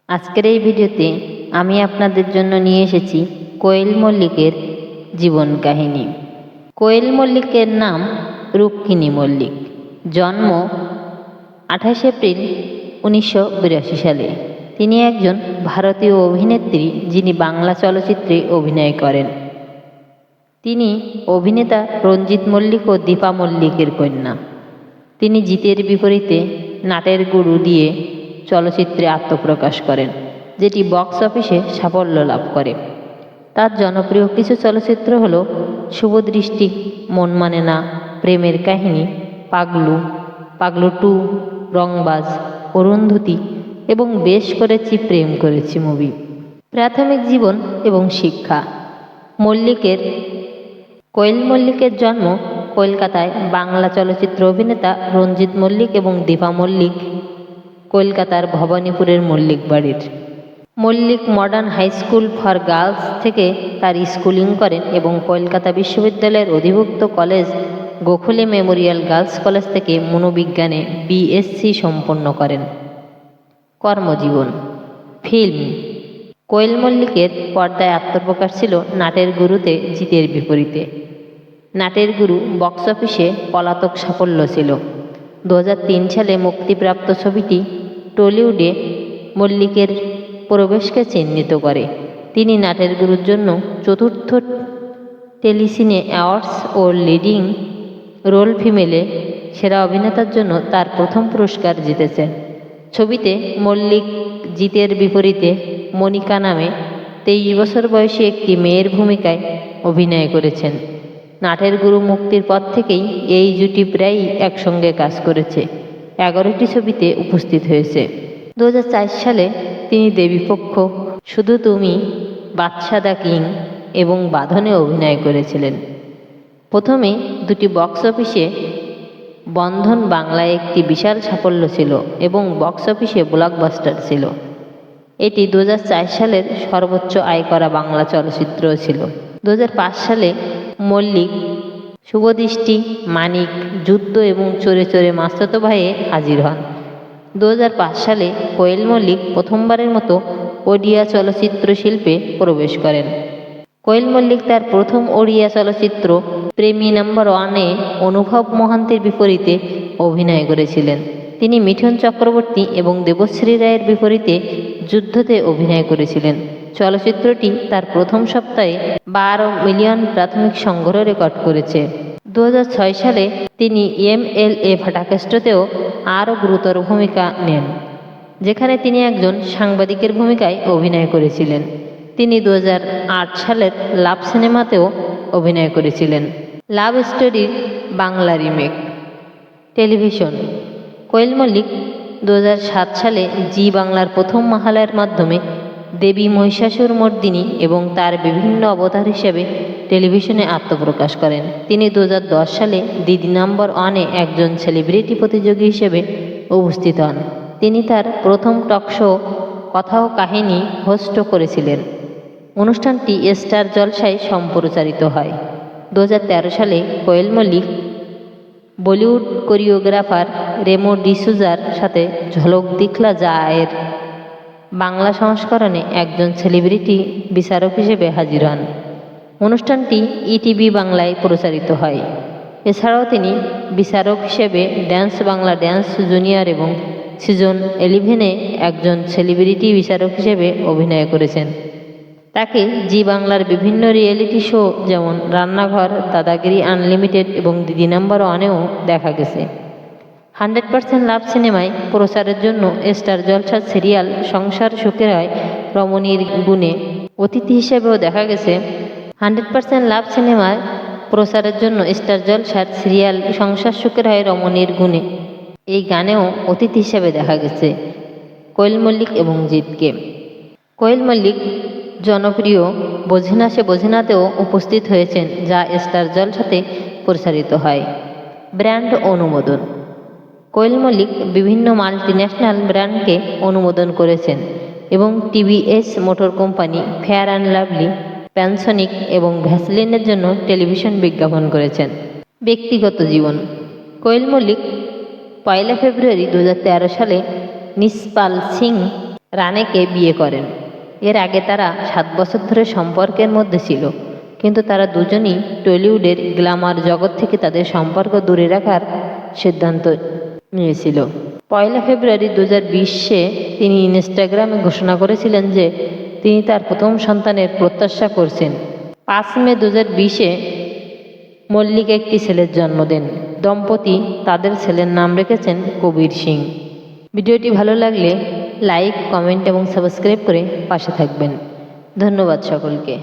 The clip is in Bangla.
আজকের এই ভিডিওতে আমি আপনাদের জন্য নিয়ে এসেছি কোয়েল মল্লিকের জীবন কাহিনী। কোয়েল মল্লিকের নাম রুক্মিণী মল্লিক। জন্ম 28 এপ্রিল 1982 সালে। তিনি একজন ভারতীয় অভিনেত্রী যিনি বাংলা চলচ্চিত্রে অভিনয় করেন। তিনি অভিনেতা রঞ্জিত মল্লিক ও দীপা মল্লিকের কন্যা। তিনি জিতের বিপরীতে নাটের গুরু দিয়ে চলচ্চিত্রে আত্মপ্রকাশ করেন, যেটি বক্স অফিসে সাফল্য লাভ করে। তার জনপ্রিয় কিছু চলচ্চিত্র হল শুভদৃষ্টি, মন মানে না, প্রেমের কাহিনী, পাগলু, পাগলু 2, রংবাজ, অরুন্ধতী এবং বেশ করেছি প্রেম করেছি মুভি। প্রাথমিক জীবন এবং শিক্ষা। কোয়েল মল্লিকের জন্ম কলকাতায় বাংলা চলচ্চিত্র অভিনেতা রঞ্জিত মল্লিক এবং দীপা মল্লিক কলকাতার ভবানীপুরের মল্লিক বাড়ির। Mallick modern high school for girls থেকে তার স্কুলিং করেন এবং কলকাতা বিশ্ববিদ্যালয়ের অধিভুক্ত college Gokhale memorial girls college থেকে মনোবিজ্ঞানে বিএসসি সম্পন্ন করেন। কর্মজীবন। ফিল্ম। কোয়েল মল্লিকের পর্দায় আত্মপ্রকাশ ছিল নাটের গুরুতে জিতের বিপরীতে। নাটের গুরু বক্স অফিসে পলাতক সাফল্য ছিল। 2003 সালে মুক্তিপ্রাপ্ত ছবিটি টলিউডে মল্লিকের প্রবেশকে চিহ্নিত করে। তিনি নাটের গুরুর জন্য চতুর্থ টেলিসিনে অ্যাওয়ার্ডস ও লিডিং রোল ফিমেলে সেরা অভিনেতার জন্য তার প্রথম পুরস্কার জিতেছেন। ছবিতে মল্লিক জিতের বিপরীতে মনিকা নামে 23 বছর বয়সী একটি মেয়ের ভূমিকায় অভিনয় করেছেন। নাটের গুরু মুক্তির পর থেকেই এই জুটি প্রায়ই একসঙ্গে কাজ করেছে। 11টি ছবিতে উপস্থিত হয়েছে। 2004 সালে তিনি দেবীপক্ষ, শুধু তুমি, বাদশা দ্য কিং এবং বাঁধনে অভিনয় করেছিলেন। প্রথমে দুটি বক্স অফিসে বন্ধন বাংলায় একটি বিশাল সাফল্য ছিল এবং বক্স অফিসে ব্লকবাস্টার ছিল। এটি 2004 সালের সর্বোচ্চ আয় করা বাংলা চলচ্চিত্র ছিল। 2005 সালে মল্লিক শুভদৃষ্টি, মানিক, যুদ্ধ এবং চোরে চোরে মাস্তুতো ভাইয়ে হাজির হন। 2005 সালে কোয়েল মল্লিক প্রথমবারের মতো ওড়িয়া চলচ্চিত্র শিল্পে প্রবেশ করেন। কোয়েল মল্লিক তার প্রথম ওড়িয়া চলচ্চিত্র প্রেমী নাম্বার 1-এ অনুভব মহান্তির বিপরীতে অভিনয় করেছিলেন। তিনি মিঠুন চক্রবর্তী এবং দেবশ্রী রায়ের বিপরীতে যুদ্ধতে অভিনয় করেছিলেন। চলচ্চিত্রটি তার প্রথম সপ্তাহে 12 মিলিয়ন প্রাথমিক সংগ্রহ রেকর্ড করেছে। 2006 সালে তিনি MLA ফাটাকেস্টতেও আরও গুরুতর ভূমিকা নেন, যেখানে তিনি একজন সাংবাদিকের ভূমিকায় অভিনয় করেছিলেন। তিনি 2008 সালের লাভ সিনেমাতেও অভিনয় করেছিলেন। লাভ স্টোরির বাংলা রিমেক। টেলিভিশন। কোয়েল মল্লিক 2007 সালে জি বাংলার প্রথম মহালয়ার মাধ্যমে দেবী মহিষাসুর মর্দিনী এবং তার বিভিন্ন অবতার হিসেবে টেলিভিশনে আত্মপ্রকাশ করেন। তিনি 2010 সালে দিদি নাম্বার 1-এ একজন সেলিব্রিটি প্রতিযোগী হিসেবে উপস্থিত হন। তিনি তার প্রথম টক শো কথা ও কাহিনী হোস্ট করেছিলেন। অনুষ্ঠানটি স্টার জলসায় সম্প্রচারিত হয়। 2013 সালে কোয়েল মল্লিক বলিউড কোরিওগ্রাফার রেমো ডিসুজার সাথে ঝলক দিখলা যায়-এর বাংলা সংস্করণে একজন সেলিব্রিটি বিচারক হিসেবে হাজির হন। অনুষ্ঠানটি ইটিভি বাংলায় প্রচারিত হয়। এছাড়াও তিনি বিচারক হিসেবে ড্যান্স বাংলা ড্যান্স জুনিয়র এবং সিজন 11-এ একজন সেলিব্রিটি বিচারক হিসেবে অভিনয় করেছেন। তাকে জি বাংলার বিভিন্ন রিয়েলিটি শো যেমন রান্নাঘর, দাদাগিরি আনলিমিটেড এবং দিদি নাম্বার 1-এও দেখা গেছে। 100% লাভ সিনেমায় প্রচারের জন্য স্টার জলসার সিরিয়াল সংসার সুখের হয় রমণীর গুণে অতিথি হিসেবেও দেখা গেছে। 100% লাভ সিনেমায় প্রচারের জন্য স্টার জলসার সিরিয়াল সংসার সুখের হয় রমণীর গুণে এই গানেও অতিথি হিসেবে দেখা গেছে কোয়েল মল্লিক এবং জিতকে। কোয়েল মল্লিক জনপ্রিয় বোঝে না সে বোঝে নাতেও উপস্থিত হয়েছেন, যা স্টার জলসাতে প্রচারিত হয়। ব্র্যান্ড অনুমোদন। কোয়েল মল্লিক বিভিন্ন মাল্টিন্যাশনাল ব্র্যান্ডকে অনুমোদন করেছেন এবং TVS motor company, fair and lovely, Panasonic এবং ভ্যাসলিনের জন্য টেলিভিশন বিজ্ঞাপন করেছেন। ব্যক্তিগত জীবন। কোয়েল মল্লিক 1 ফেব্রুয়ারি 2013 সালে নিসপাল সিং রানেকে বিয়ে করেন। এর আগে তারা 7 বছর ধরে সম্পর্কের মধ্যে ছিল, কিন্তু তারা দুজনই টলিউডের গ্ল্যামার জগৎ থেকে তাদের সম্পর্ক দূরে রাখার সিদ্ধান্ত নিয়েছিল। 1 ফেব্রুয়ারি 2020-এ তিনি ইনস্টাগ্রামে ঘোষণা করেছিলেন যে তিনি তার প্রথম সন্তানের প্রত্যাশা করছেন। 5 মে 2020-এ মল্লিক একটি ছেলের জন্ম দেন। দম্পতি তাদের ছেলের নাম রেখেছেন কবির সিং। ভিডিওটি ভালো লাগলে লাইক, কমেন্ট এবং সাবস্ক্রাইব করে পাশে থাকবেন। ধন্যবাদ সকলকে।